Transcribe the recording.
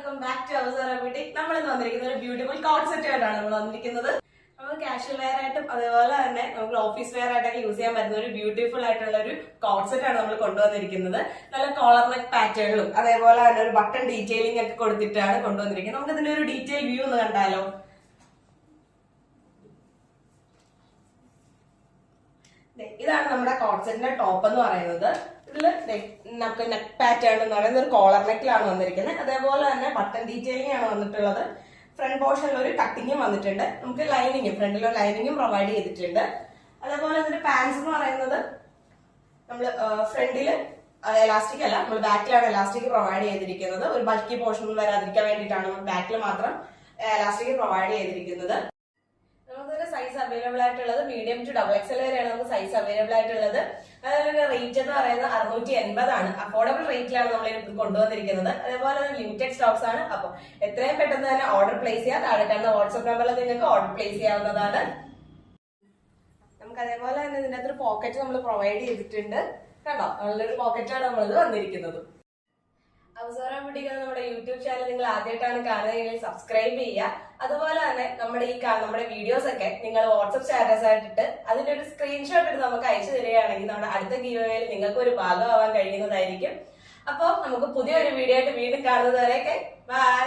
Welcome back to Avasar beauty. നമ്മൾ ഇന്ന് വന്നിരിക്കുന്ന ഒരു ബ്യൂട്ടിഫുൾ കോട്ട് സെറ്റ് ആയിട്ടാണ് നമ്മൾ വന്നിരിക്കുന്നത്. നമുക്ക് കാഷ്വൽ വെയർ ആയിട്ടും അതുപോലെ തന്നെ നമുക്ക് ഓഫീസ് വെയർ ആയിട്ടൊക്കെ യൂസ് ചെയ്യാൻ പറ്റുന്ന ഒരു ബ്യൂട്ടിഫുൾ ആയിട്ടുള്ള ഒരു കോട്ട് സെറ്റ് ആണ് നമ്മൾ കൊണ്ടുവന്നിരിക്കുന്നത്. നല്ല കോളർ നെക്ക് പാറ്റേണും അതേപോലെ തന്നെ ഒരു ബട്ടൺ ഡീറ്റെയിലിംഗ് ഒക്കെ കൊടുത്തിട്ടാണ് കൊണ്ടുവന്നിരിക്കുന്നത്. നമുക്ക് ഇതിന്റെ ഒരു ഡീറ്റെയിൽ വ്യൂ ഒന്ന് കണ്ടാലോ. ഇതാണ് നമ്മുടെ കോട്ട് സെറ്റിന്റെ ടോപ്പ് എന്ന് പറയുന്നത്. ഇതില് നമുക്ക് നെക്ക് പാറ്റേൺ എന്ന് പറയുന്നത് ഒരു കോളർ നെക്കിലാണ് വന്നിരിക്കുന്നത്. അതേപോലെ തന്നെ ബട്ടൺ ഡീറ്റെയിലിംഗ് ആണ് വന്നിട്ടുള്ളത്. ഫ്രണ്ട് പോർഷനിൽ ഒരു കട്ടിങ്ങും വന്നിട്ടുണ്ട്. നമുക്ക് ലൈനിങ്ങും ഫ്രണ്ടിൽ ഒരു ലൈനിങ്ങും പ്രൊവൈഡ് ചെയ്തിട്ടുണ്ട്. അതേപോലെ ഇതിന്റെ പാൻസ് എന്ന് പറയുന്നത് നമ്മൾ ഫ്രണ്ടില് എലാസ്റ്റിക് അല്ല, നമ്മൾ ബാക്കിലാണ് എലാസ്റ്റിക് പ്രൊവൈഡ് ചെയ്തിരിക്കുന്നത്. ഒരു ബൾക്കി പോർഷൻ വരാതിരിക്കാൻ വേണ്ടിയിട്ടാണ് നമ്മൾ ബാക്കിൽ മാത്രം എലാസ്റ്റിക് പ്രൊവൈഡ് ചെയ്തിരിക്കുന്നത്. നമുക്കൊരു സൈസ് അവൈലബിൾ ആയിട്ടുള്ളത് മീഡിയം ടു XXL വരെയാണ് നമുക്ക് സൈസ് അവൈലബിൾ ആയിട്ടുള്ളത്. അതുപോലെ റേറ്റ് എന്ന് പറയുന്നത് 680 ആണ്. അഫോർഡബിൾ റേറ്റിലാണ് നമ്മൾ ഇത് കൊണ്ടുവന്നിരിക്കുന്നത്. അതേപോലെ ലിമിറ്റഡ് സ്റ്റോക്സ് ആണ്. അപ്പോൾ എത്രയും പെട്ടെന്ന് തന്നെ ഓർഡർ പ്ലേസ് ചെയ്യാം. താഴെ കാണുന്ന വാട്സ്ആപ്പ് നമ്പറിൽ നിങ്ങൾക്ക് ഓർഡർ പ്ലേസ് ചെയ്യാവുന്നതാണ്. നമുക്ക് അതേപോലെ തന്നെ ഇതിന്റെ അകത്തൊരു പോക്കറ്റ് നമ്മൾ പ്രൊവൈഡ് ചെയ്തിട്ടുണ്ട്. കണ്ടോ, നല്ലൊരു പോക്കറ്റാണ് നമ്മളിത് വന്നിരിക്കുന്നത്. അവസര ബ്യൂട്ടിക്ക് നമ്മുടെ യൂട്യൂബ് ചാനൽ നിങ്ങൾ ആദ്യമായിട്ടാണ് കാണുന്നതെങ്കിൽ സബ്സ്ക്രൈബ് ചെയ്യുക. അതുപോലെ തന്നെ നമ്മുടെ വീഡിയോസ് ഒക്കെ നിങ്ങൾ വാട്സ്ആപ്പ് സ്റ്റാറ്റസ് ആയിട്ടിട്ട് അതിന്റെ ഒരു സ്ക്രീൻഷോട്ട് എടുത്ത് നമുക്ക് അയച്ചു തരികയാണെങ്കിൽ നമ്മുടെ അടുത്ത ഗീവവേയിൽ നിങ്ങൾക്ക് ഒരു ഭാഗമാവാൻ കഴിയുന്നതായിരിക്കും. അപ്പോൾ നമുക്ക് പുതിയൊരു വീഡിയോ ആയിട്ട് വീണ്ടും കാണുന്നതുവരെയൊക്കെ ബൈ.